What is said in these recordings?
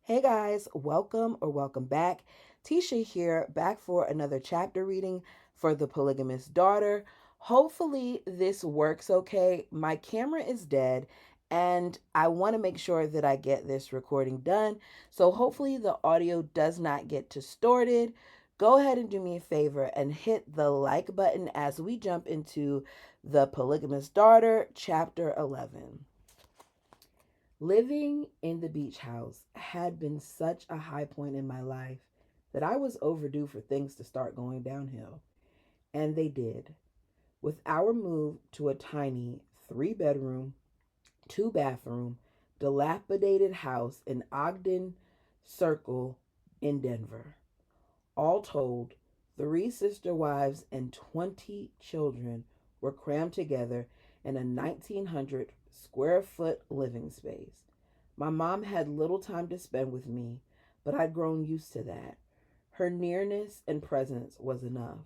Hey guys, welcome back. Tisha here, back for another chapter reading for The Polygamist Daughter. Hopefully, this works okay. My camera is dead, and I want to make sure that I get this recording done. So, hopefully, the audio does not get distorted. Go ahead and do me a favor and hit the like button as we jump into The Polygamist Daughter, chapter 11. Living in the beach house had been such a high point in my life that I was overdue for things to start going downhill. And they did. With our move to a tiny 3 bedroom, 2 bathroom, dilapidated house in Ogden Circle in Denver. All told, 3 sister wives and 20 children were crammed together in a 1,900 square foot living space. My mom had little time to spend with me, but I'd grown used to that. Her nearness and presence was enough.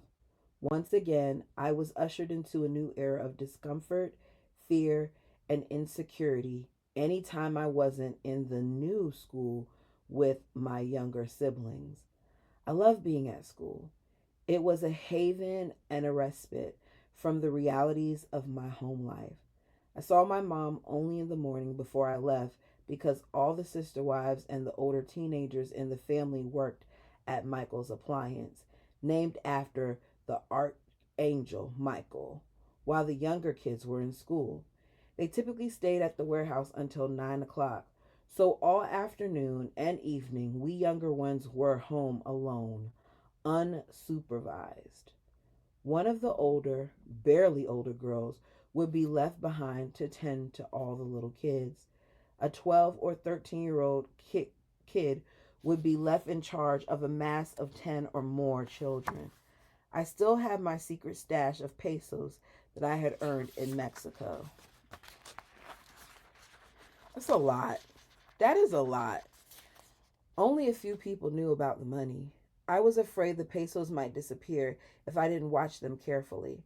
Once again, I was ushered into a new era of discomfort, fear, and insecurity anytime I wasn't in the new school with my younger siblings. I loved being at school. It was a haven and a respite from the realities of my home life. I saw my mom only in the morning before I left because all the sister wives and the older teenagers in the family worked at Michael's Appliance, named after the archangel Michael, while the younger kids were in school. They typically stayed at the warehouse until 9 o'clock, so all afternoon and evening we younger ones were home alone, unsupervised. One of the older, barely older girls would be left behind to tend to all the little kids. A 12 or 13-year-old kid would be left in charge of a mass of 10 or more children. I still have my secret stash of pesos that I had earned in Mexico. That's a lot. That is a lot. Only a few people knew about the money. I was afraid the pesos might disappear if I didn't watch them carefully.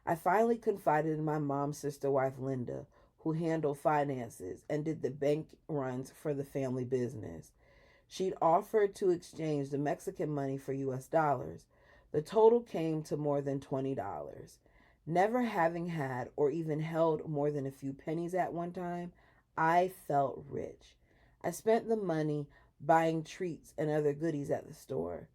I finally confided in my mom's sister wife, Linda, who handled finances and did the bank runs for the family business. She'd offered to exchange the Mexican money for US dollars. The total came to more than $20. Never having had or even held more than a few pennies at one time, I felt rich. I spent the money buying treats and other goodies at the store.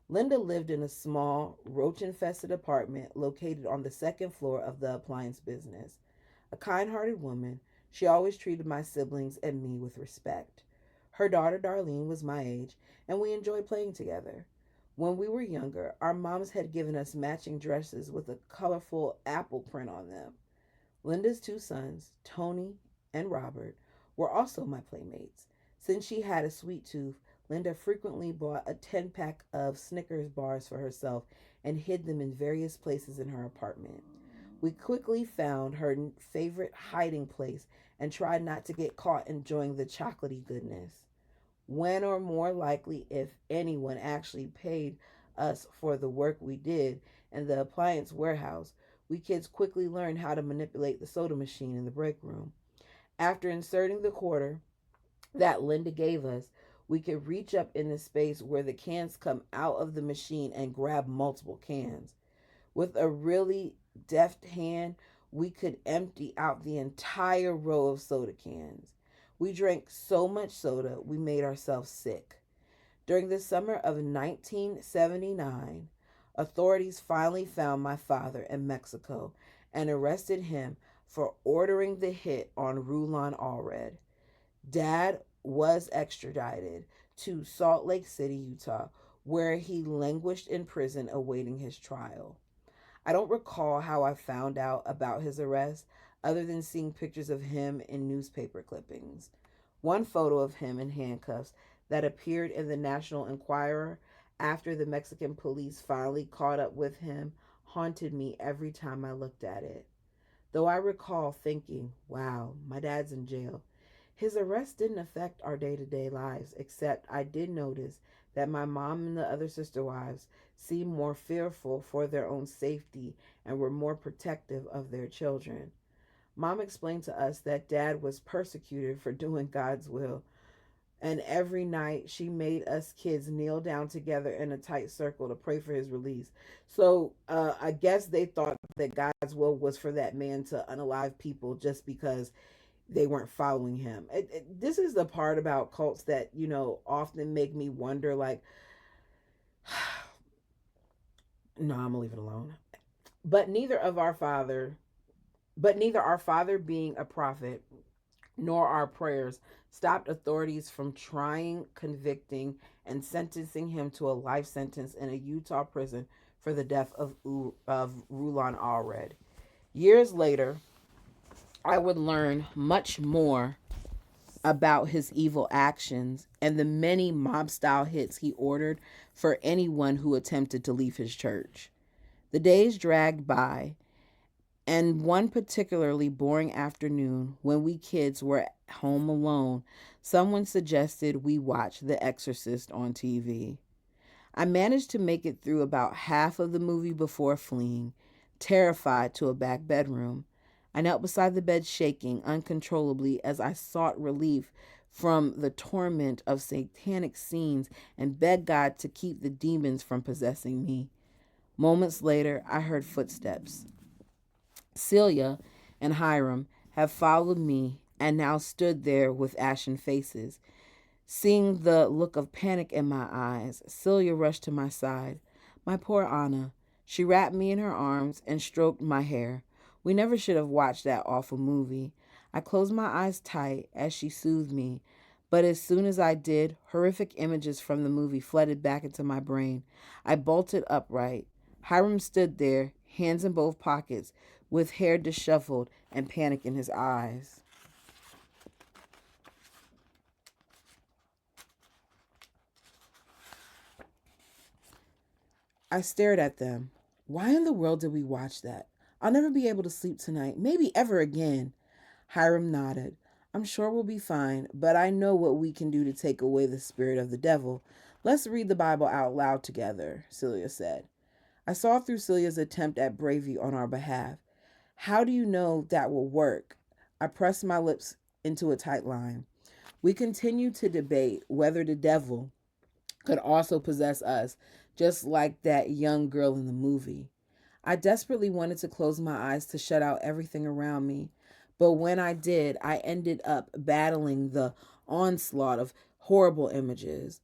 Linda lived in a small, roach infested apartment located on the second floor of the appliance business. A kind hearted woman, she always treated my siblings and me with respect. Her daughter Darlene was my age, and we enjoyed playing together. When we were younger, our moms had given us matching dresses with a colorful apple print on them. Linda's two sons, Tony and Robert, were also my playmates. Since she had a sweet tooth, Linda frequently bought a 10-pack of Snickers bars for herself and hid them in various places in her apartment. We quickly found her favorite hiding place and tried not to get caught enjoying the chocolatey goodness. When, or more likely, if anyone actually paid us for the work we did in the appliance warehouse, we kids quickly learned how to manipulate the soda machine in the break room. After inserting the quarter that Linda gave us, we could reach up in the space where the cans come out of the machine and grab multiple cans. With a really deft hand, we could empty out the entire row of soda cans. We drank so much soda, we made ourselves sick. During the summer of 1979, authorities finally found my father in Mexico and arrested him for ordering the hit on Rulon Allred. Dad was extradited to Salt Lake City, Utah, where he languished in prison awaiting his trial. I don't recall how I found out about his arrest other than seeing pictures of him in newspaper clippings. One photo of him in handcuffs that appeared in the National Enquirer after the Mexican police finally caught up with him haunted me every time I looked at it. Though I recall thinking, wow, my dad's in jail. His arrest didn't affect our day to day lives, except I did notice that my mom and the other sister wives seemed more fearful for their own safety and were more protective of their children. Mom explained to us that dad was persecuted for doing God's will. And every night she made us kids kneel down together in a tight circle to pray for his release. So I guess they thought that God's will was for that man to unalive people just because they weren't following him. This is the part about cults that, often make me wonder, like, no, I'm gonna leave it alone. But neither our father being a prophet nor our prayers stopped authorities from trying, convicting, and sentencing him to a life sentence in a Utah prison for the death of Rulon Allred. Years later, I would learn much more about his evil actions and the many mob style hits he ordered for anyone who attempted to leave his church. The days dragged by, and one particularly boring afternoon, when we kids were home alone, someone suggested we watch The Exorcist on TV. I managed to make it through about half of the movie before fleeing, terrified, to a back bedroom. I knelt beside the bed, shaking uncontrollably as I sought relief from the torment of satanic scenes and begged God to keep the demons from possessing me. Moments later, I heard footsteps. Celia and Hiram have followed me and now stood there with ashen faces. Seeing the look of panic in my eyes, Celia rushed to my side. My poor Anna. She wrapped me in her arms and stroked my hair. We never should have watched that awful movie. I closed my eyes tight as she soothed me, but as soon as I did, horrific images from the movie flooded back into my brain. I bolted upright. Hiram stood there, hands in both pockets, with hair disheveled and panic in his eyes. I stared at them. Why in the world did we watch that? I'll never be able to sleep tonight, maybe ever again. Hiram nodded. I'm sure we'll be fine, but I know what we can do to take away the spirit of the devil. Let's read the Bible out loud together, Celia said. I saw through Celia's attempt at bravery on our behalf. How do you know that will work? I pressed my lips into a tight line. We continued to debate whether the devil could also possess us, just like that young girl in the movie. I desperately wanted to close my eyes to shut out everything around me, but when I did, I ended up battling the onslaught of horrible images.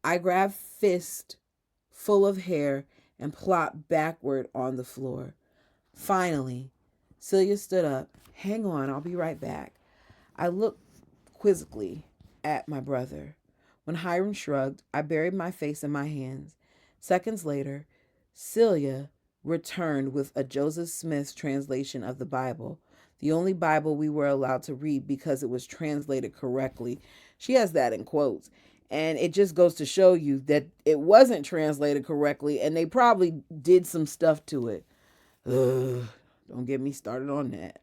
I grabbed fist full of hair and plopped backward on the floor. Finally, Celia stood up. Hang on, I'll be right back. I looked quizzically at my brother. When Hiram shrugged, I buried my face in my hands. Seconds later, Celia returned with a Joseph Smith translation of the Bible, the only Bible we were allowed to read because it was translated correctly. She has that in quotes. And it just goes to show you that it wasn't translated correctly and they probably did some stuff to it. Ugh, don't get me started on that.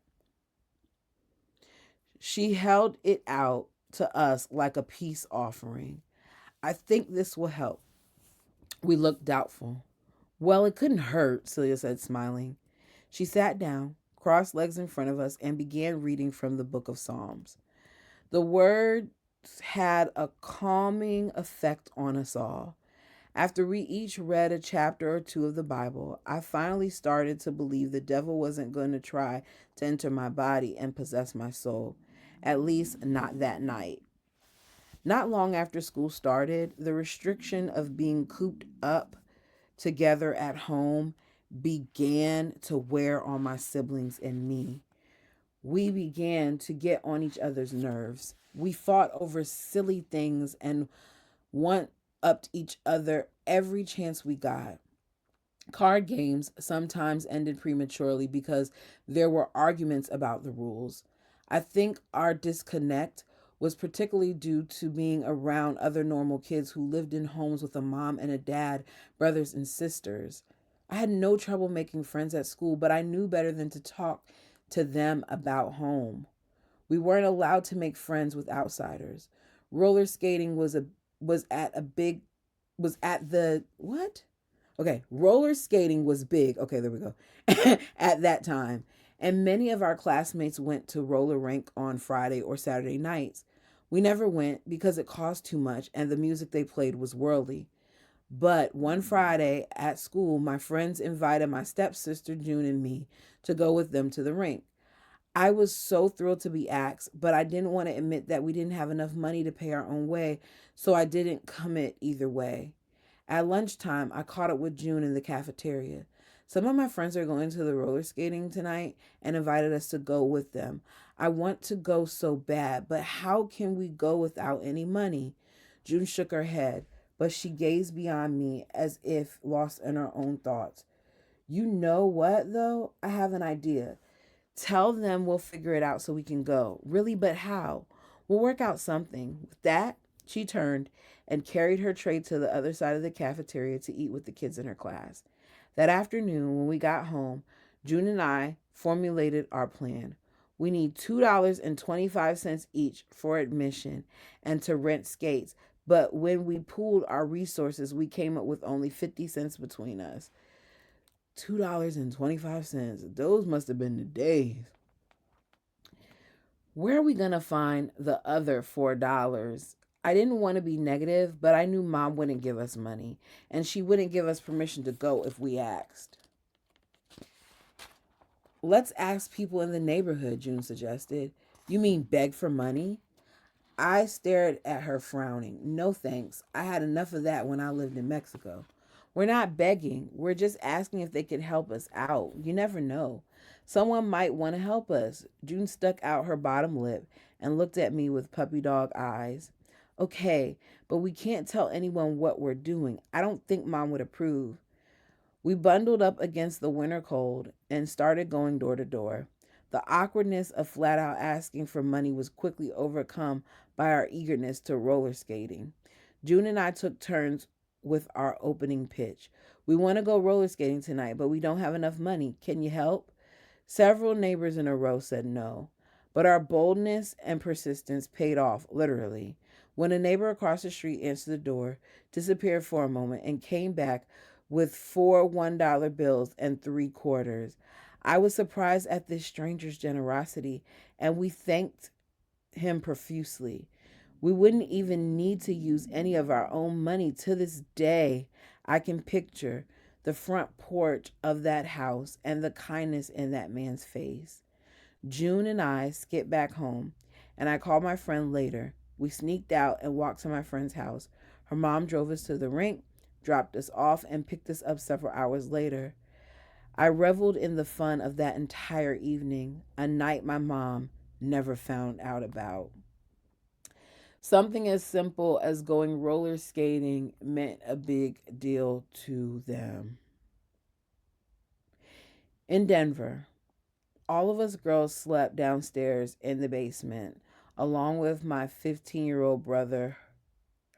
She held it out to us like a peace offering. I think this will help. We looked doubtful. Well, it couldn't hurt, Celia said, smiling. She sat down, crossed legs in front of us, and began reading from the book of Psalms. The words had a calming effect on us all. After we each read a chapter or two of the Bible, I finally started to believe the devil wasn't going to try to enter my body and possess my soul. At least, not that night. Not long after school started, the restriction of being cooped up together at home began to wear on my siblings and me. We began to get on each other's nerves. We fought over silly things and one upped each other every chance we got. Card games sometimes ended prematurely because there were arguments about the rules. I think our disconnect was particularly due to being around other normal kids who lived in homes with a mom and a dad, brothers and sisters. I had no trouble making friends at school, but I knew better than to talk to them about home. We weren't allowed to make friends with outsiders. Roller skating was at a big was at the what? Okay, roller skating was big. Okay, there we go. At that time. And many of our classmates went to roller rink on Friday or Saturday nights. We never went because it cost too much and the music they played was worldly. But one Friday at school, my friends invited my stepsister June and me to go with them to the rink. I was so thrilled to be asked, but I didn't want to admit that we didn't have enough money to pay our own way, so I didn't commit either way. At lunchtime, I caught up with June in the cafeteria. Some of my friends are going to the roller skating tonight and invited us to go with them. I want to go so bad, but how can we go without any money? June shook her head, but she gazed beyond me as if lost in her own thoughts. You know what, though? I have an idea. Tell them we'll figure it out so we can go. Really, but how? We'll work out something. With that, she turned and carried her tray to the other side of the cafeteria to eat with the kids in her class. That afternoon, when we got home, June and I formulated our plan. We need $2.25 each for admission and to rent skates, but when we pooled our resources, we came up with only 50 cents between us. $2.25. Those must have been the days. Where are we going to find the other $4? I didn't want to be negative, but I knew Mom wouldn't give us money, and she wouldn't give us permission to go if we asked. Let's ask people in the neighborhood, June suggested. You mean beg for money? I stared at her, frowning. No thanks. I had enough of that when I lived in Mexico. We're not begging. We're just asking if they could help us out. You never know. Someone might want to help us. June stuck out her bottom lip and looked at me with puppy dog eyes. Okay, but we can't tell anyone what we're doing. I don't think Mom would approve. We bundled up against the winter cold and started going door to door. The awkwardness of flat out asking for money was quickly overcome by our eagerness to roller skating. June and I took turns with our opening pitch. We want to go roller skating tonight, but we don't have enough money. Can you help? Several neighbors in a row said no, but our boldness and persistence paid off, literally. When a neighbor across the street answered the door, disappeared for a moment, and came back with four $1 bills and three quarters. I was surprised at this stranger's generosity, and we thanked him profusely. We wouldn't even need to use any of our own money. To this day, I can picture the front porch of that house and the kindness in that man's face. June and I skipped back home, and I called my friend later. We sneaked out and walked to my friend's house. Her mom drove us to the rink, dropped us off, and picked us up several hours later. I reveled in the fun of that entire evening, a night my mom never found out about. Something as simple as going roller skating meant a big deal to them. In Denver, all of us girls slept downstairs in the basement, along with my 15-year-old brother,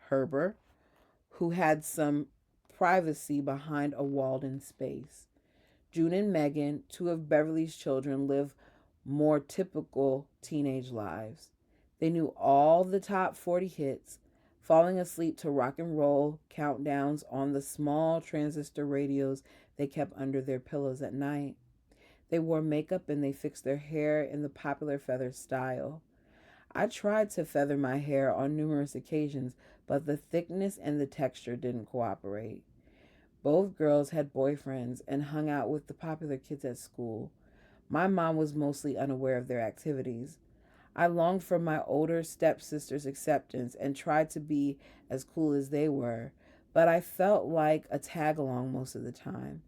Herbert, who had some privacy behind a walled-in space. June and Megan, two of Beverly's children, lived more typical teenage lives. They knew all the top 40 hits, falling asleep to rock and roll countdowns on the small transistor radios they kept under their pillows at night. They wore makeup and they fixed their hair in the popular feather style. I tried to feather my hair on numerous occasions, but the thickness and the texture didn't cooperate. Both girls had boyfriends and hung out with the popular kids at school. My mom was mostly unaware of their activities. I longed for my older stepsister's acceptance and tried to be as cool as they were, but I felt like a tag along most of the time.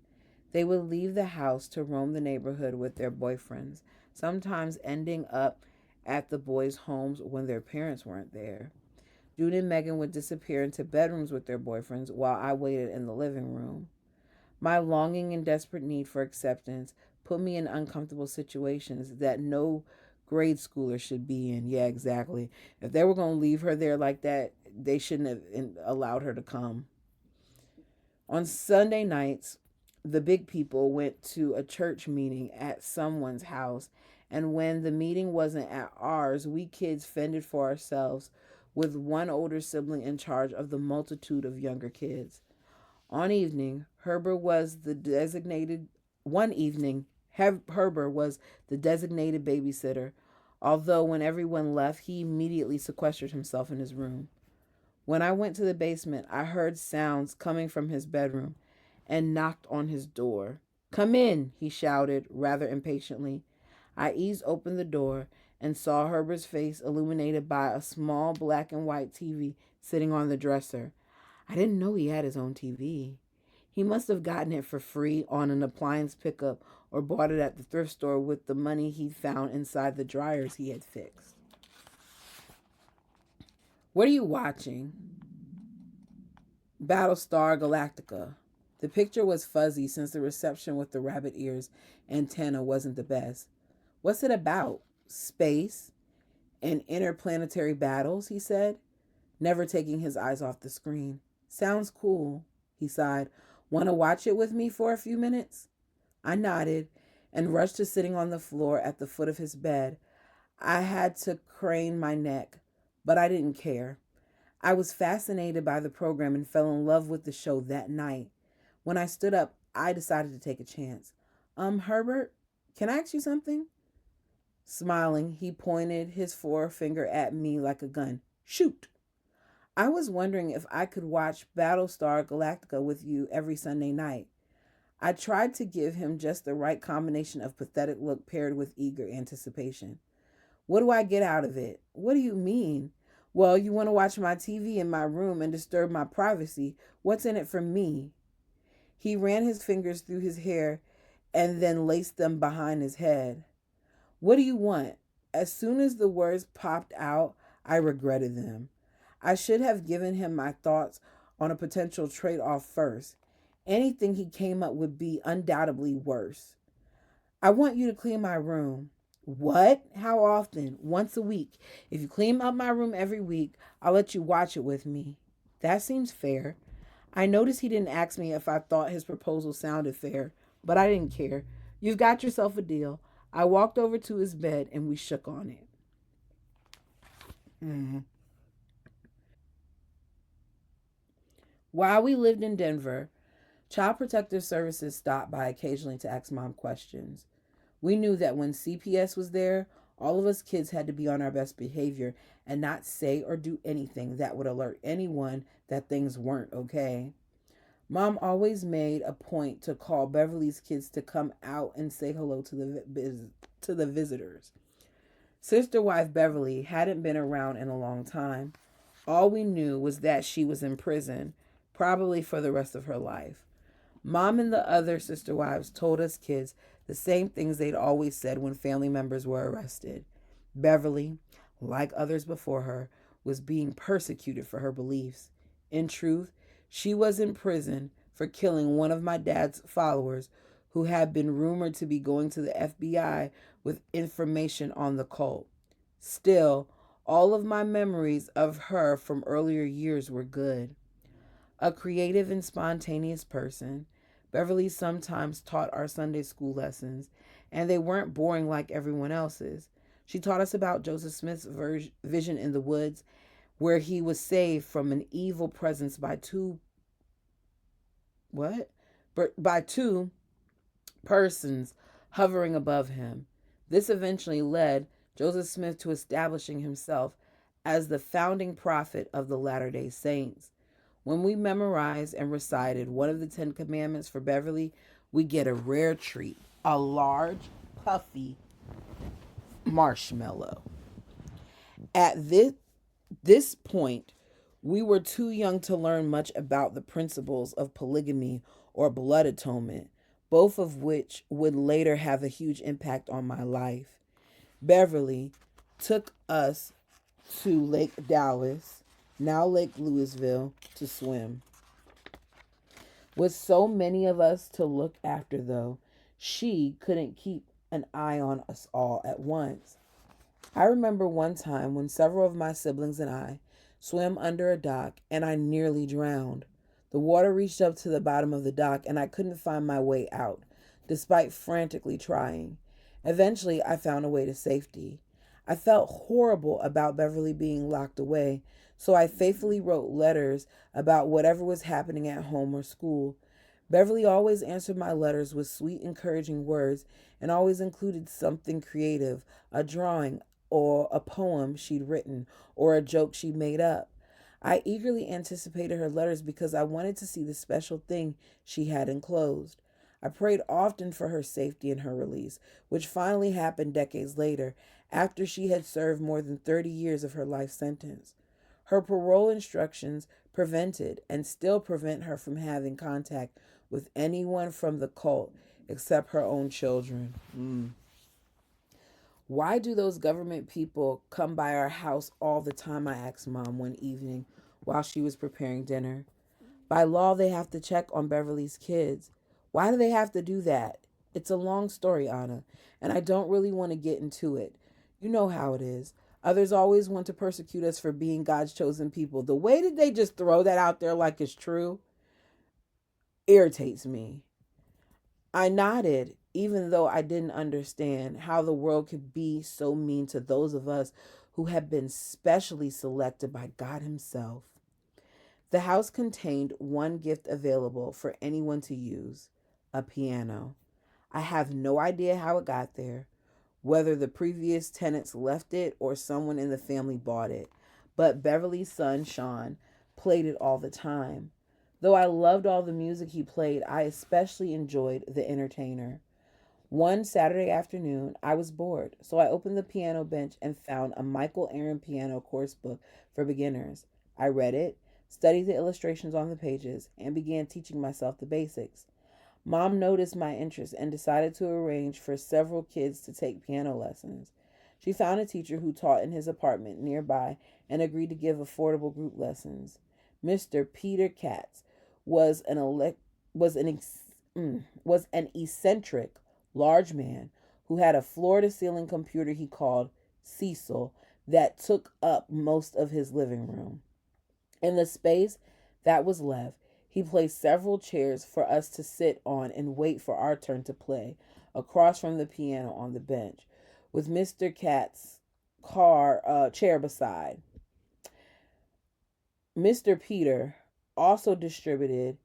They would leave the house to roam the neighborhood with their boyfriends, sometimes ending up at the boys' homes when their parents weren't there. June and Megan would disappear into bedrooms with their boyfriends while I waited in the living room. My longing and desperate need for acceptance put me in uncomfortable situations that no grade schooler should be in. Yeah, exactly. If they were going to leave her there like that, they shouldn't have allowed her to come. On Sunday nights, the big people went to a church meeting at someone's house, and when the meeting wasn't at ours, we kids fended for ourselves with one older sibling in charge of the multitude of younger kids. On evening, Herbert was the designated One evening, Herbert was the designated babysitter. although when everyone left, he immediately sequestered himself in his room. When I went to the basement, I heard sounds coming from his bedroom and knocked on his door. "Come in," he shouted, rather impatiently. I eased open the door and saw Herbert's face illuminated by a small black and white TV sitting on the dresser. I didn't know he had his own TV. He must have gotten it for free on an appliance pickup or bought it at the thrift store with the money he'd found inside the dryers he had fixed. "What are you watching?" "Battlestar Galactica." The picture was fuzzy since the reception with the rabbit ears antenna wasn't the best. "What's it about?" "Space and interplanetary battles," he said, never taking his eyes off the screen. "Sounds cool," he sighed. "Want to watch it with me for a few minutes?" I nodded and rushed to sitting on the floor at the foot of his bed. I had to crane my neck, but I didn't care. I was fascinated by the program and fell in love with the show that night. When I stood up, I decided to take a chance. Herbert, can I ask you something?" Smiling, he pointed his forefinger at me like a gun. "Shoot." "I was wondering if I could watch Battlestar Galactica with you every Sunday night." I tried to give him just the right combination of pathetic look paired with eager anticipation. "What do I get out of it?" "What do you mean?" "Well, you want to watch my TV in my room and disturb my privacy. What's in it for me?" He ran his fingers through his hair and then laced them behind his head. "What do you want?" As soon as the words popped out, I regretted them. I should have given him my thoughts on a potential trade off first. Anything he came up would be undoubtedly worse. "I want you to clean my room." "What? How often?" "Once a week. If you clean up my room every week, I'll let you watch it with me." "That seems fair." I noticed he didn't ask me if I thought his proposal sounded fair, but I didn't care. "You've got yourself a deal." I walked over to his bed and we shook on it. Mm. While we lived in Denver, Child Protective Services stopped by occasionally to ask mom questions. We knew that when CPS was there, all of us kids had to be on our best behavior and not say or do anything that would alert anyone that things weren't okay. Mom always made a point to call Beverly's kids to come out and say hello to the visitors. Sister wife Beverly hadn't been around in a long time. All we knew was that she was in prison, probably for the rest of her life. Mom and the other sister wives told us kids the same things they'd always said when family members were arrested. Beverly, like others before her, was being persecuted for her beliefs. In truth, she was in prison for killing one of my dad's followers who had been rumored to be going to the FBI with information on the cult. Still, all of my memories of her from earlier years were good. A creative and spontaneous person, Beverly sometimes taught our Sunday school lessons, and they weren't boring like everyone else's. She taught us about Joseph Smith's vision in the woods, where he was saved from an evil presence by what? By two persons hovering above him. This eventually led Joseph Smith to establishing himself as the founding prophet of the Latter-day Saints. When we memorized and recited one of the Ten Commandments for Beverly, we get a rare treat, a large, puffy marshmallow. At this point, we were too young to learn much about the principles of polygamy or blood atonement, both of which would later have a huge impact on my life. Beverly took us to Lake Dallas, now Lake Louisville, to swim. With so many of us to look after, though, she couldn't keep an eye on us all at once. I remember one time when several of my siblings and I swam under a dock and I nearly drowned. The water reached up to the bottom of the dock and I couldn't find my way out, despite frantically trying. Eventually, I found a way to safety. I felt horrible about Beverly being locked away, so I faithfully wrote letters about whatever was happening at home or school. Beverly always answered my letters with sweet, encouraging words and always included something creative, a drawing, or a poem she'd written or a joke she made up. I eagerly anticipated her letters because I wanted to see the special thing she had enclosed. I prayed often for her safety and her release, which finally happened decades later after she had served more than 30 years of her life sentence. Her parole instructions prevented and still prevent her from having contact with anyone from the cult except her own children. Why do those government people come by our house all the time? I asked Mom one evening while she was preparing dinner. By law, they have to check on Beverly's kids. Why do they have to do that? It's a long story, Anna, and I don't really want to get into it. You know how it is. Others always want to persecute us for being God's chosen people. The way that they just throw that out there like it's true irritates me. I nodded, even though I didn't understand how the world could be so mean to those of us who had been specially selected by God Himself. The house contained one gift available for anyone to use: a piano. I have no idea how it got there, whether the previous tenants left it or someone in the family bought it, but Beverly's son, Sean, played it all the time. Though I loved all the music he played, I especially enjoyed The Entertainer. One Saturday afternoon, I was bored, so I opened the piano bench and found a Michael Aaron piano course book for beginners. I read it, studied the illustrations on the pages, and began teaching myself the basics. Mom noticed my interest and decided to arrange for several kids to take piano lessons. She found a teacher who taught in his apartment nearby and agreed to give affordable group lessons. Mr. Peter Katz was an elec- was an eccentric, large man who had a floor-to-ceiling computer he called Cecil that took up most of his living room. In the space that was left, he placed several chairs for us to sit on and wait for our turn to play, across from the piano on the bench, with Mr. Katz's chair beside. Mr. Peter also distributed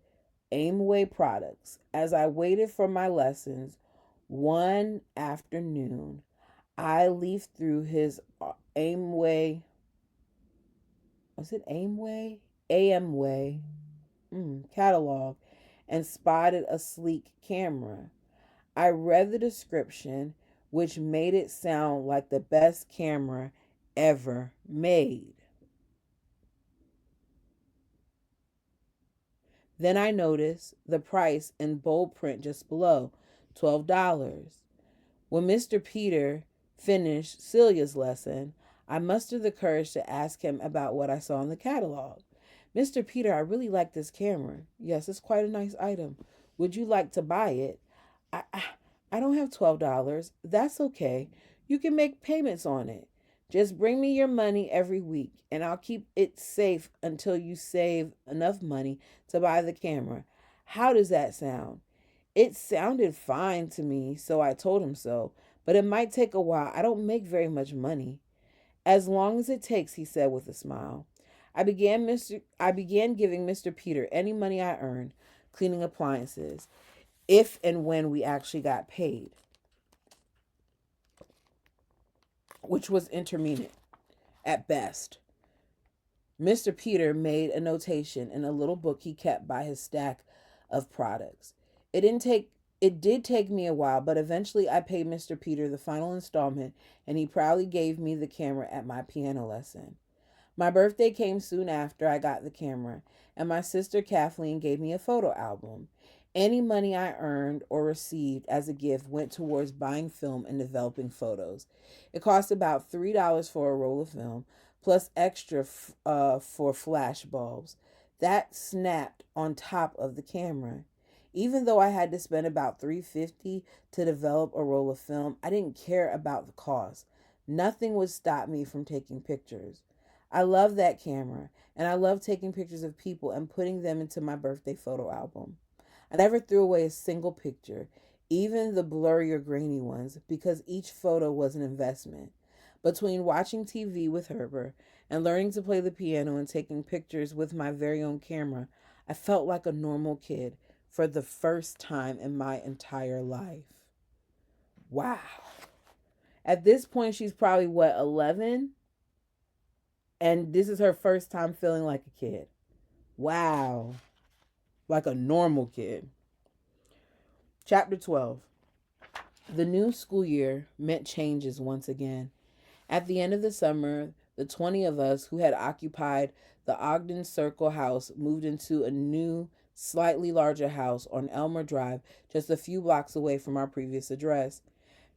Amway products. As I waited for my lessons one afternoon, I leafed through his Amway. Was it Amway? Amway catalog and spotted a sleek camera. I read the description, which made it sound like the best camera ever made. Then I noticed the price in bold print just below, $12. When Mr. Peter finished Celia's lesson, I mustered the courage to ask him about what I saw in the catalog. Mr. Peter, I really like this camera. Yes, it's quite a nice item. Would you like to buy it? I, I, I don't have $12. That's okay. You can make payments on it. Just bring me your money every week, and I'll keep it safe until you save enough money to buy the camera. How does that sound? It sounded fine to me, so I told him so, but it might take a while. I don't make very much money. As long as it takes, he said with a smile. I began giving Mr. Peter any money I earned, cleaning appliances, if and when we actually got paid, which was intermittent at best. Mr. Peter made a notation in a little book he kept by his stack of products. It did take me a while, but eventually I paid Mr. Peter the final installment, and he proudly gave me the camera at my piano lesson. My birthday came soon after I got the camera, and my sister Kathleen gave me a photo album. Any money I earned or received as a gift went towards buying film and developing photos. It cost about $3 for a roll of film, plus extra for flash bulbs. That snapped on top of the camera. Even though I had to spend about $3.50 to develop a roll of film, I didn't care about the cost. Nothing would stop me from taking pictures. I love that camera, and I love taking pictures of people and putting them into my birthday photo album. I never threw away a single picture, even the blurry or grainy ones, because each photo was an investment. Between watching TV with Herbert and learning to play the piano and taking pictures with my very own camera, I felt like a normal kid for the first time in my entire life. Wow. At this point, she's probably what, 11? And this is her first time feeling like a kid. Wow. Like a normal kid. Chapter 12. The new school year meant changes once again. At the end of the summer, the 20 of us who had occupied the Ogden Circle house moved into a new, slightly larger house on Elmer Drive, just a few blocks away from our previous address.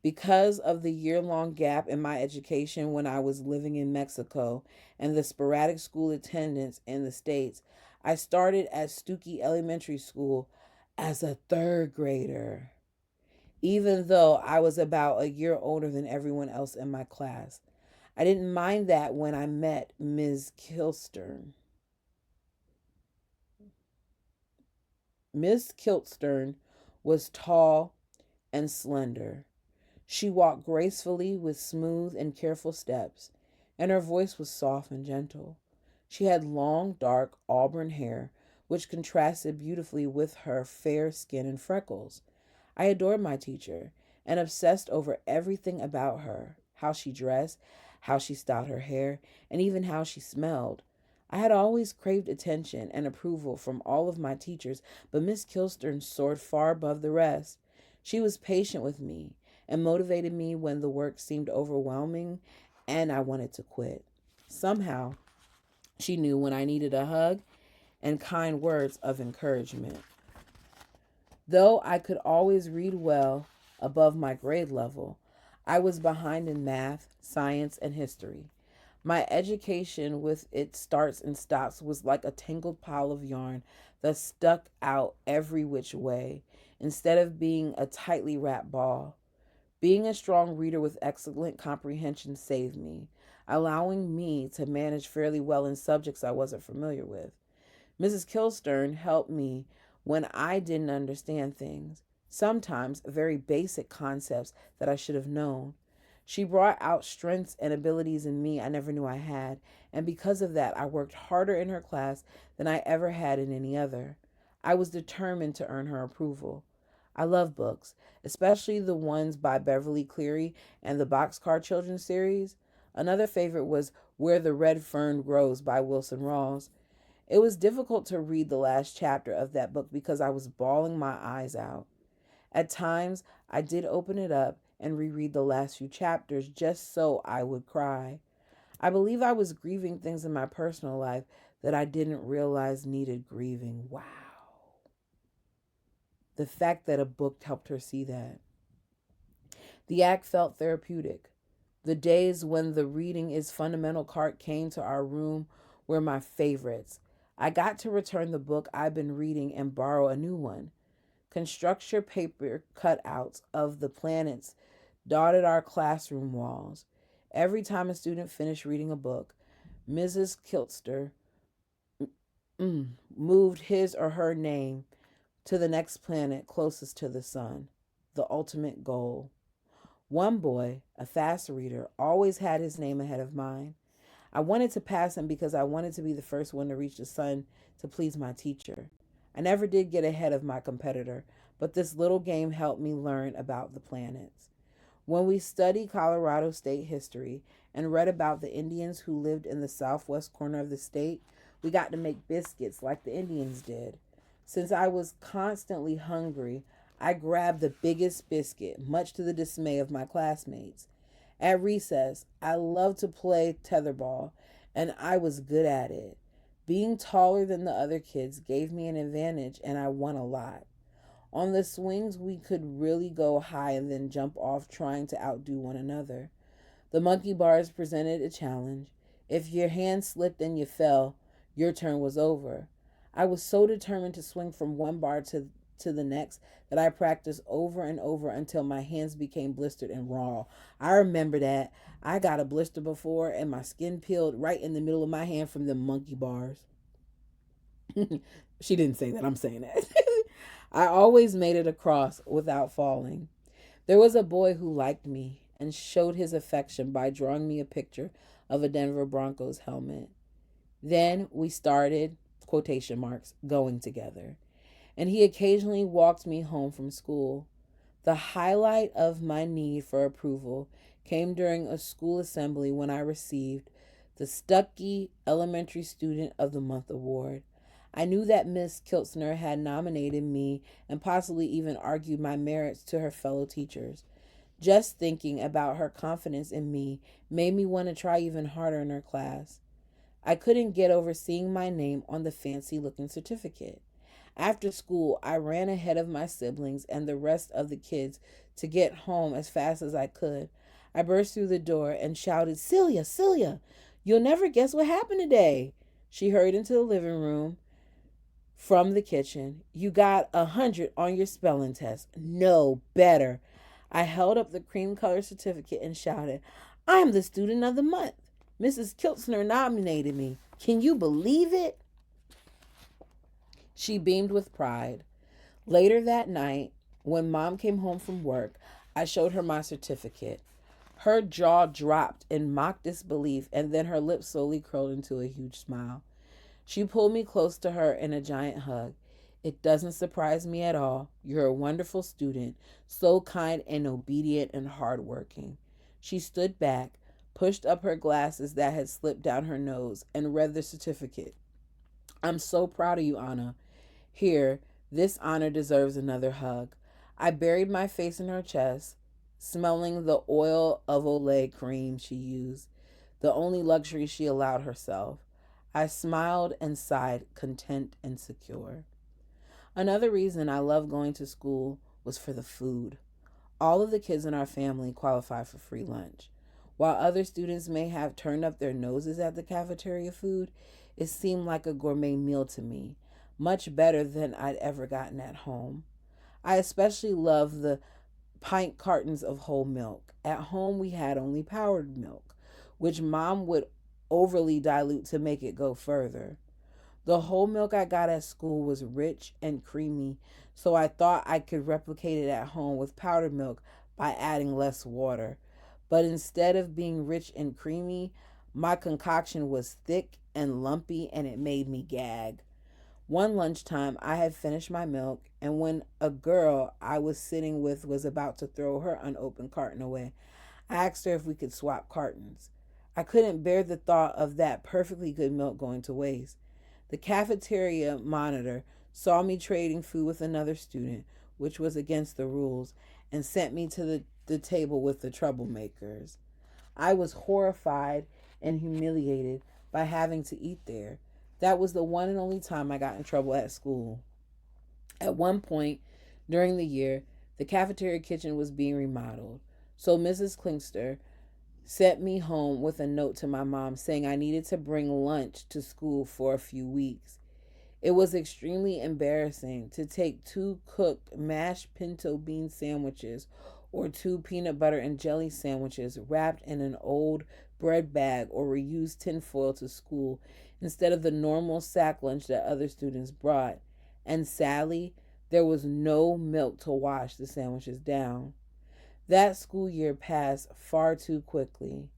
Because of the year-long gap in my education when I was living in Mexico and the sporadic school attendance in the States, I started at Stookie Elementary School as a third grader, even though I was about a year older than everyone else in my class. I didn't mind that when I met Ms. Kilstern. Miss Kilstern was tall and slender. She walked gracefully with smooth and careful steps, and her voice was soft and gentle. She had long, dark auburn hair, which contrasted beautifully with her fair skin and freckles. I adored my teacher and obsessed over everything about her: how she dressed, how she styled her hair, and even how she smelled. I had always craved attention and approval from all of my teachers, but Miss Kilstern soared far above the rest. She was patient with me and motivated me when the work seemed overwhelming and I wanted to quit. Somehow, she knew when I needed a hug and kind words of encouragement. Though I could always read well above my grade level, I was behind in math, science, and history. My education, with its starts and stops, was like a tangled pile of yarn that stuck out every which way, instead of being a tightly wrapped ball. Being a strong reader with excellent comprehension saved me, allowing me to manage fairly well in subjects I wasn't familiar with. Mrs. Kilstern helped me when I didn't understand things, sometimes very basic concepts that I should have known. She brought out strengths and abilities in me I never knew I had, and because of that, I worked harder in her class than I ever had in any other. I was determined to earn her approval. I love books, especially the ones by Beverly Cleary and the Boxcar Children's series. Another favorite was Where the Red Fern Grows by Wilson Rawls. It was difficult to read the last chapter of that book because I was bawling my eyes out. At times, I did open it up and reread the last few chapters just so I would cry. I believe I was grieving things in my personal life that I didn't realize needed grieving. Wow. The fact that a book helped her see that. The act felt therapeutic. The days when the reading is fundamental cart came to our room were my favorites. I got to return the book I'd been reading and borrow a new one. Construction paper cutouts of the planets dotted our classroom walls. Every time a student finished reading a book, Mrs. Kilster moved his or her name to the next planet closest to the sun, the ultimate goal. One boy, a fast reader, always had his name ahead of mine. I wanted to pass him because I wanted to be the first one to reach the sun to please my teacher. I never did get ahead of my competitor, but this little game helped me learn about the planets. When we studied Colorado state history and read about the Indians who lived in the southwest corner of the state, we got to make biscuits like the Indians did. Since I was constantly hungry, I grabbed the biggest biscuit, much to the dismay of my classmates. At recess, I loved to play tetherball, and I was good at it. Being taller than the other kids gave me an advantage, and I won a lot. On the swings, we could really go high and then jump off trying to outdo one another. The monkey bars presented a challenge. If your hand slipped and you fell, your turn was over. I was so determined to swing from one bar to the next that I practiced over and over until my hands became blistered and raw. I remember that. I got a blister before and my skin peeled right in the middle of my hand from the monkey bars. She didn't say that. I'm saying that. I always made it across without falling. There was a boy who liked me and showed his affection by drawing me a picture of a Denver Broncos helmet. Then we started, quotation marks, going together, and he occasionally walked me home from school. The highlight of my need for approval came during a school assembly when I received the Stuckey Elementary Student of the Month award. I knew that Miss Kiltzner had nominated me and possibly even argued my merits to her fellow teachers. Just thinking about her confidence in me made me want to try even harder in her class. I couldn't get over seeing my name on the fancy looking certificate. After school, I ran ahead of my siblings and the rest of the kids to get home as fast as I could. I burst through the door and shouted, Celia, Celia, you'll never guess what happened today. She hurried into the living room from the kitchen. You got 100 on your spelling test. No better. I held up the cream colored certificate and shouted, I'm the student of the month. Mrs. Kiltzner nominated me. Can you believe it? She beamed with pride. Later that night, when Mom came home from work, I showed her my certificate. Her jaw dropped in mock disbelief, and then her lips slowly curled into a huge smile. She pulled me close to her in a giant hug. It doesn't surprise me at all. You're a wonderful student, so kind and obedient and hardworking. She stood back, pushed up her glasses that had slipped down her nose, and read the certificate. I'm so proud of you, Anna. Here, this honor deserves another hug. I buried my face in her chest, smelling the oil of Olay cream she used, the only luxury she allowed herself. I smiled and sighed, content and secure. Another reason I loved going to school was for the food. All of the kids in our family qualify for free lunch. While other students may have turned up their noses at the cafeteria food, it seemed like a gourmet meal to me, much better than I'd ever gotten at home. I especially loved the pint cartons of whole milk. At home, we had only powdered milk, which Mom would overly dilute to make it go further. The whole milk I got at school was rich and creamy, so I thought I could replicate it at home with powdered milk by adding less water. But instead of being rich and creamy, my concoction was thick and lumpy and it made me gag. One lunchtime, I had finished my milk, and when a girl I was sitting with was about to throw her unopened carton away, I asked her if we could swap cartons. I couldn't bear the thought of that perfectly good milk going to waste. The cafeteria monitor saw me trading food with another student, which was against the rules, and sent me to the table with the troublemakers. I was horrified and humiliated by having to eat there. That was the one and only time I got in trouble at school. At one point during the year, the cafeteria kitchen was being remodeled, so Mrs. Klinkster sent me home with a note to my mom saying I needed to bring lunch to school for a few weeks. It was extremely embarrassing to take two cooked mashed pinto bean sandwiches or two peanut butter and jelly sandwiches wrapped in an old bread bag or reused tinfoil to school instead of the normal sack lunch that other students brought. And sadly, there was no milk to wash the sandwiches down. That school year passed far too quickly.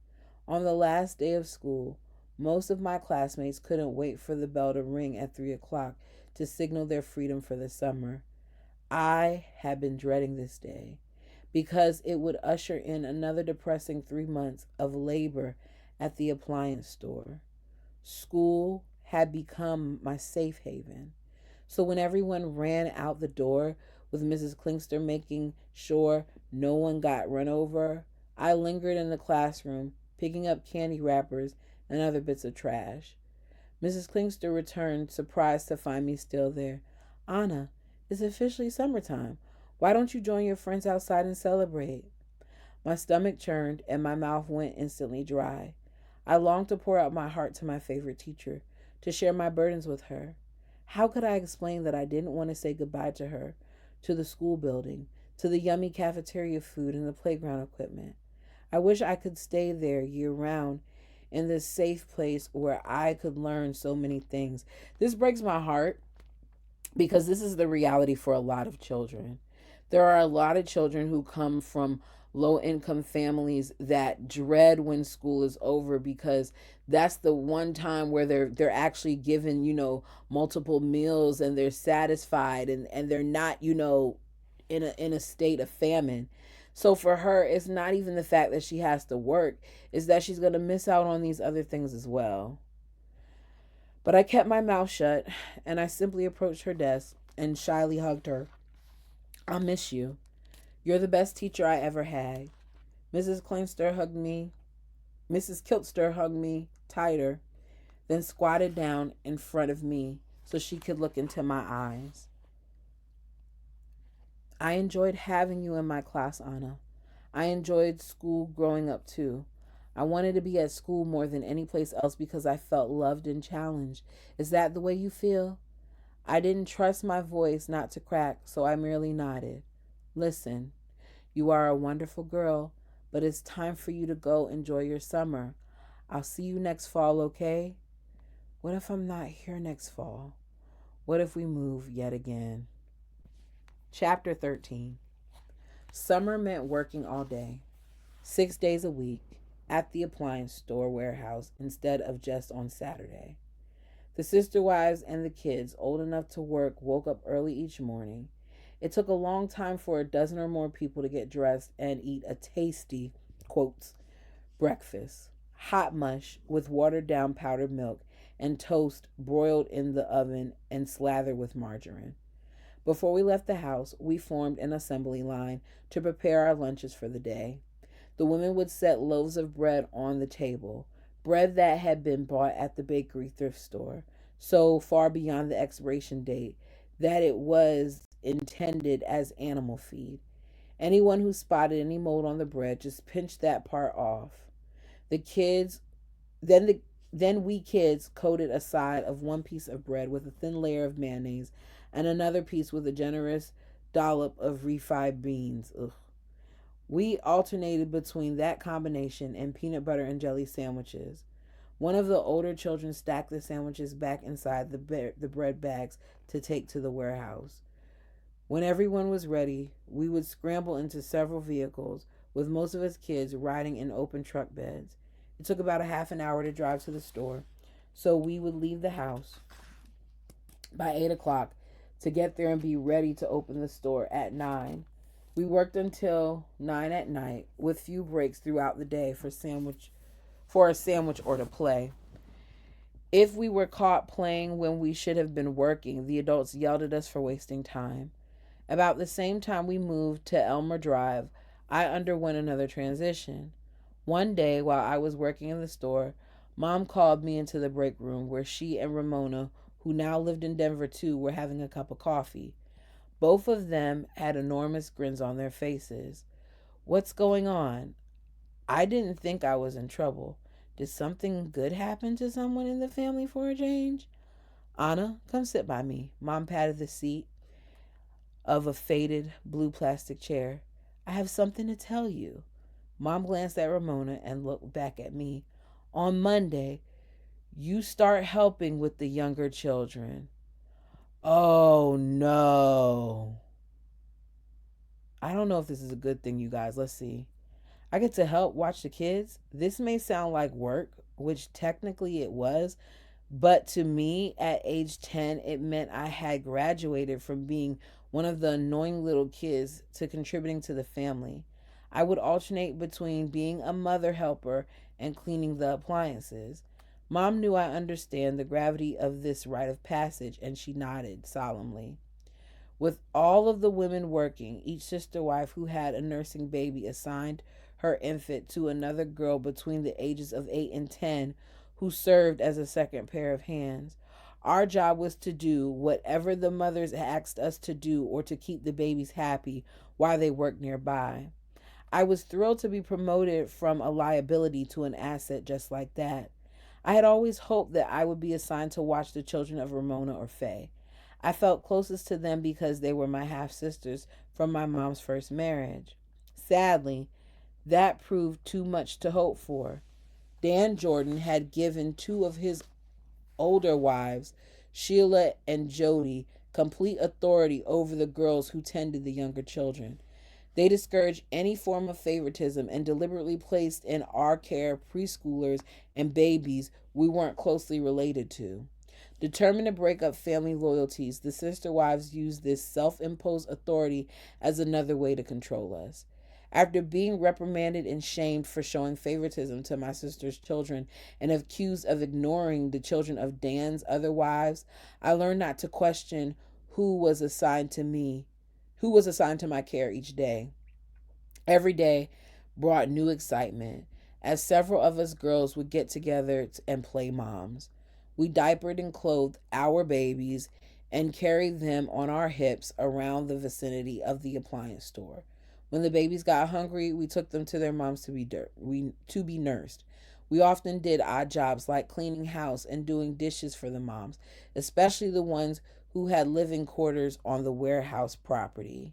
On the last day of school, most of my classmates couldn't wait for the bell to ring at 3 o'clock to signal their freedom for the summer. I had been dreading this day because it would usher in another depressing 3 months of labor at the appliance store. School had become my safe haven. So when everyone ran out the door, with Mrs. Klinkster making sure no one got run over, I lingered in the classroom, picking up candy wrappers and other bits of trash. Mrs. Klinkster returned, surprised to find me still there. Anna, it's officially summertime. Why don't you join your friends outside and celebrate? My stomach churned and my mouth went instantly dry. I longed to pour out my heart to my favorite teacher, to share my burdens with her. How could I explain that I didn't want to say goodbye to her, to the school building, to the yummy cafeteria food and the playground equipment? I wish I could stay there year round in this safe place where I could learn so many things. This breaks my heart because this is the reality for a lot of children. There are a lot of children who come from low income families that dread when school is over because that's the one time where they're actually given, multiple meals and they're satisfied and they're not, in a state of famine. So for her, it's not even the fact that she has to work, it's that she's going to miss out on these other things as well. But I kept my mouth shut and I simply approached her desk and shyly hugged her. I'll miss you. You're the best teacher I ever had. Mrs. Kleinster hugged me. Mrs. Kiltster hugged me tighter, then squatted down in front of me so she could look into my eyes. I enjoyed having you in my class, Anna. I enjoyed school growing up too. I wanted to be at school more than any place else because I felt loved and challenged. Is that the way you feel? I didn't trust my voice not to crack, so I merely nodded. Listen, you are a wonderful girl, but it's time for you to go enjoy your summer. I'll see you next fall, okay? What if I'm not here next fall? What if we move yet again? Chapter 13. Summer meant working all day, 6 days a week, at the appliance store warehouse instead of just on Saturday. The sister wives and the kids, old enough to work, woke up early each morning. It took a long time for a dozen or more people to get dressed and eat a tasty, quotes, breakfast. Hot mush with watered down powdered milk and toast broiled in the oven and slathered with margarine. Before we left the house, we formed an assembly line to prepare our lunches for the day. The women would set loaves of bread on the table, bread that had been bought at the bakery thrift store, so far beyond the expiration date that it was intended as animal feed. Anyone who spotted any mold on the bread just pinched that part off. The kids then the then we kids coated a side of one piece of bread with a thin layer of mayonnaise and another piece with a generous dollop of refried beans. Ugh. We alternated between that combination and peanut butter and jelly sandwiches. One of the older children stacked the sandwiches back inside the bread bags to take to the warehouse. When everyone was ready, we would scramble into several vehicles, with most of us kids riding in open truck beds. It took about a half an hour to drive to the store, so we would leave the house by 8 o'clock to get there and be ready to open the store at 9. We worked until 9 at night, with few breaks throughout the day for a sandwich or to play. If we were caught playing when we should have been working, the adults yelled at us for wasting time. About the same time we moved to Elmer Drive, I underwent another transition. One day, while I was working in the store, Mom called me into the break room where she and Ramona, who now lived in Denver too, were having a cup of coffee. Both of them had enormous grins on their faces. What's going on? I didn't think I was in trouble. Did something good happen to someone in the family for a change? Anna, come sit by me. Mom patted the seat of a faded blue plastic chair. I have something to tell you. Mom glanced at Ramona and looked back at me. On Monday, you start helping with the younger children. Oh no. I don't know if this is a good thing, you guys. Let's see. I get to help watch the kids. This may sound like work, which technically it was, but to me, at age 10, it meant I had graduated from being one of the annoying little kids to contributing to the family. I would alternate between being a mother helper and cleaning the appliances. Mom knew I understand the gravity of this rite of passage, and she nodded solemnly. With all of the women working, each sister wife who had a nursing baby assigned her infant to another girl between the ages of 8 and 10 who served as a second pair of hands. Our job was to do whatever the mothers asked us to do or to keep the babies happy while they worked nearby. I was thrilled to be promoted from a liability to an asset just like that. I had always hoped that I would be assigned to watch the children of Ramona or Faye. I felt closest to them because they were my half sisters from my mom's first marriage. Sadly, that proved too much to hope for. Dan Jordan had given two of his older wives, Sheila and Jody, complete authority over the girls who tended the younger children. They discouraged any form of favoritism and deliberately placed in our care preschoolers and babies we weren't closely related to. Determined to break up family loyalties, the sister wives used this self imposed authority as another way to control us. After being reprimanded and shamed for showing favoritism to my sister's children and accused of ignoring the children of Dan's other wives, I learned not to question who was assigned to me, who was assigned to my care each day. Every day brought new excitement, as several of us girls would get together and play moms. We diapered and clothed our babies and carried them on our hips around the vicinity of the appliance store. When the babies got hungry, we took them to their moms to be nursed. We often did odd jobs like cleaning house and doing dishes for the moms, especially the ones who had living quarters on the warehouse property.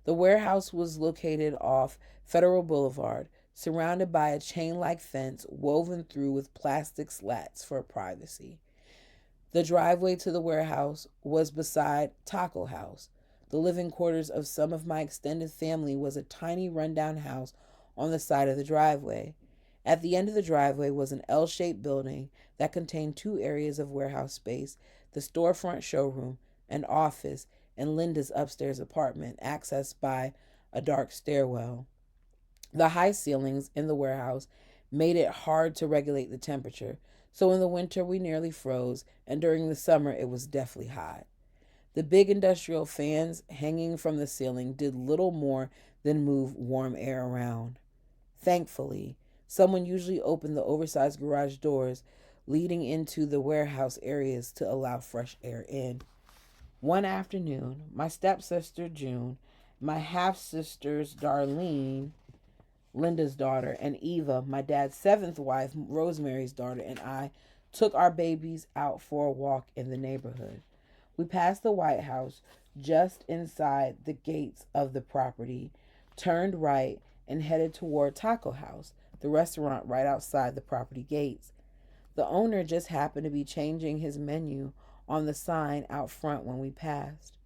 The warehouse was located off Federal Boulevard, surrounded by a chain like fence woven through with plastic slats for privacy. The driveway to the warehouse was beside Taco House. The living quarters of some of my extended family was a tiny rundown house on the side of the driveway. At the end of the driveway was an L shaped building that contained two areas of warehouse space, the storefront showroom, an office, and Linda's upstairs apartment, accessed by a dark stairwell. The high ceilings in the warehouse made it hard to regulate the temperature, so in the winter we nearly froze, and during the summer it was deathly hot. The big industrial fans hanging from the ceiling did little more than move warm air around. Thankfully, someone usually opened the oversized garage doors leading into the warehouse areas to allow fresh air in. One afternoon, my stepsister June, my half sisters Darlene, Linda's daughter, and Eva, my dad's seventh wife, Rosemary's daughter, and I took our babies out for a walk in the neighborhood. We passed the White House just inside the gates of the property, turned right, and headed toward Taco House, the restaurant right outside the property gates. The owner just happened to be changing his menu on the sign out front when we passed.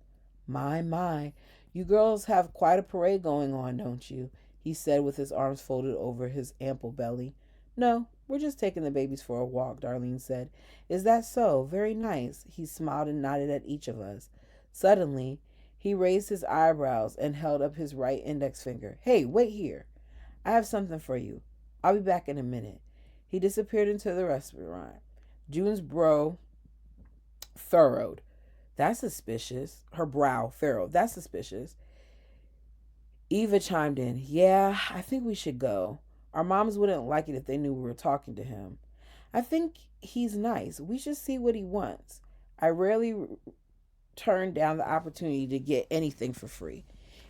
My, you girls have quite a parade going on, don't you? He said with his arms folded over his ample belly. No, we're just taking the babies for a walk, Darlene said. Is that so? Very nice. He smiled and nodded at each of us. Suddenly, he raised his eyebrows and held up his right index finger. Hey, wait here. I have something for you. I'll be back in a minute. He disappeared into the restaurant. June's brow furrowed. That's suspicious. Her brow furrowed. That's suspicious. Eva chimed in. Yeah, I think we should go. Our moms wouldn't like it if they knew we were talking to him. I think he's nice. We should see what he wants. I rarely turn down the opportunity to get anything for free.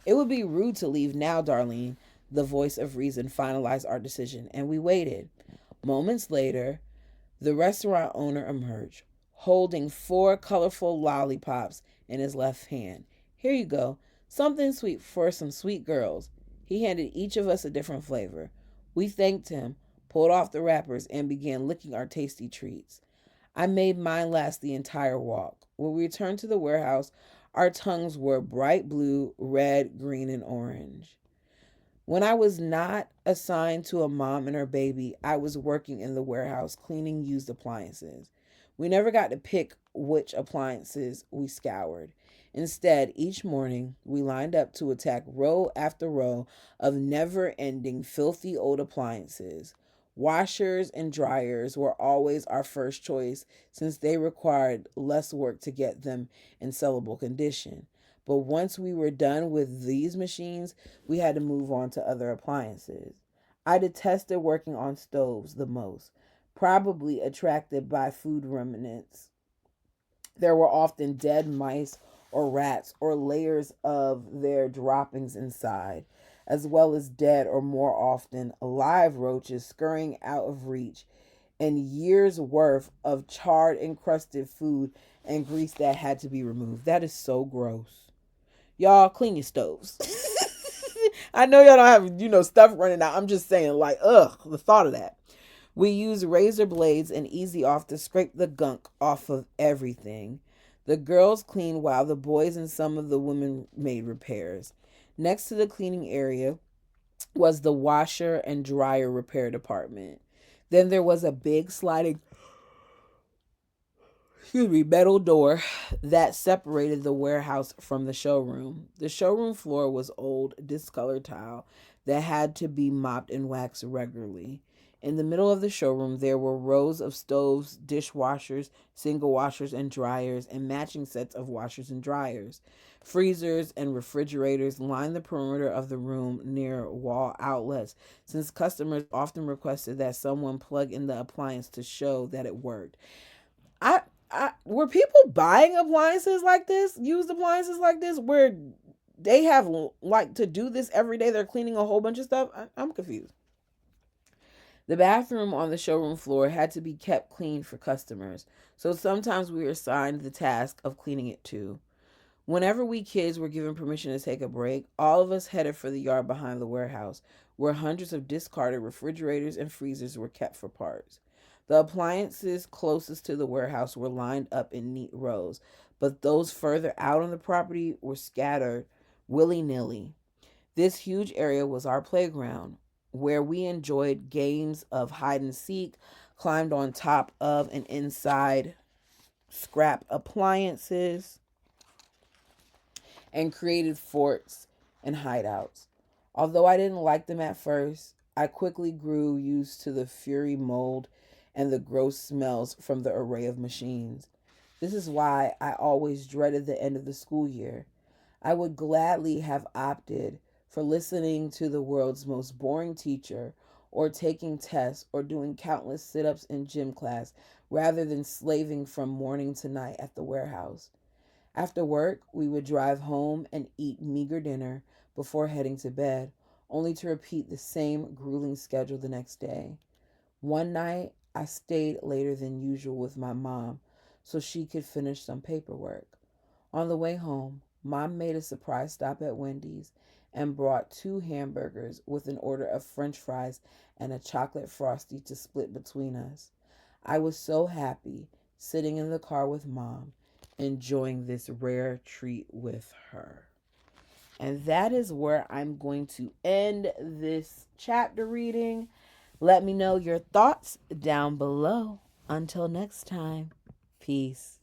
It would be rude to leave now, Darlene. The voice of reason finalized our decision, and we waited. Moments later, the restaurant owner emerged, holding four colorful lollipops in his left hand. Here you go. Something sweet for some sweet girls. He handed each of us a different flavor. We thanked him, pulled off the wrappers, and began licking our tasty treats. I made mine last the entire walk. When we returned to the warehouse, our tongues were bright blue, red, green, and orange. When I was not assigned to a mom and her baby, I was working in the warehouse cleaning used appliances. We never got to pick which appliances we scoured. Instead, each morning we lined up to attack row after row of never ending filthy old appliances. Washers and dryers were always our first choice since they required less work to get them in sellable condition. But once we were done with these machines, we had to move on to other appliances. I detested working on stoves the most, probably attracted by food remnants. There were often dead mice or rats or layers of their droppings inside, as well as dead or more often live roaches scurrying out of reach, and years worth of charred encrusted food and grease that had to be removed. That is so gross. Y'all clean your stoves. I know y'all don't have, stuff running out. I'm just saying, like, ugh, the thought of that. We use razor blades and easy off to scrape the gunk off of everything. The girls cleaned while the boys and some of the women made repairs. Next to the cleaning area was the washer and dryer repair department. Then there was a big sliding metal door that separated the warehouse from the showroom. The showroom floor was old, discolored tile that had to be mopped and waxed regularly. In the middle of the showroom, there were rows of stoves, dishwashers, single washers and dryers, and matching sets of washers and dryers. Freezers and refrigerators lined the perimeter of the room near wall outlets, since customers often requested that someone plug in the appliance to show that it worked. I, were people buying appliances like this, used appliances like this, where they have like to do this every day? They're cleaning a whole bunch of stuff. I'm confused. The bathroom on the showroom floor had to be kept clean for customers, so sometimes we were assigned the task of cleaning it too. Whenever we kids were given permission to take a break, all of us headed for the yard behind the warehouse, where hundreds of discarded refrigerators and freezers were kept for parts. The appliances closest to the warehouse were lined up in neat rows, but those further out on the property were scattered willy nilly. This huge area was our playground, where we enjoyed games of hide and seek, climbed on top of and inside scrap appliances, and created forts and hideouts. Although I didn't like them at first, I quickly grew used to the fury mold and the gross smells from the array of machines. This is why I always dreaded the end of the school year. I would gladly have opted for listening to the world's most boring teacher, or taking tests, or doing countless sit ups in gym class, rather than slaving from morning to night at the warehouse. After work, we would drive home and eat meager dinner before heading to bed, only to repeat the same grueling schedule the next day. One night, I stayed later than usual with my mom so she could finish some paperwork. On the way home, Mom made a surprise stop at Wendy's and brought 2 hamburgers with an order of French fries and a chocolate frosty to split between us. I was so happy sitting in the car with Mom, enjoying this rare treat with her. And that is where I'm going to end this chapter reading. Let me know your thoughts down below. Until next time, peace.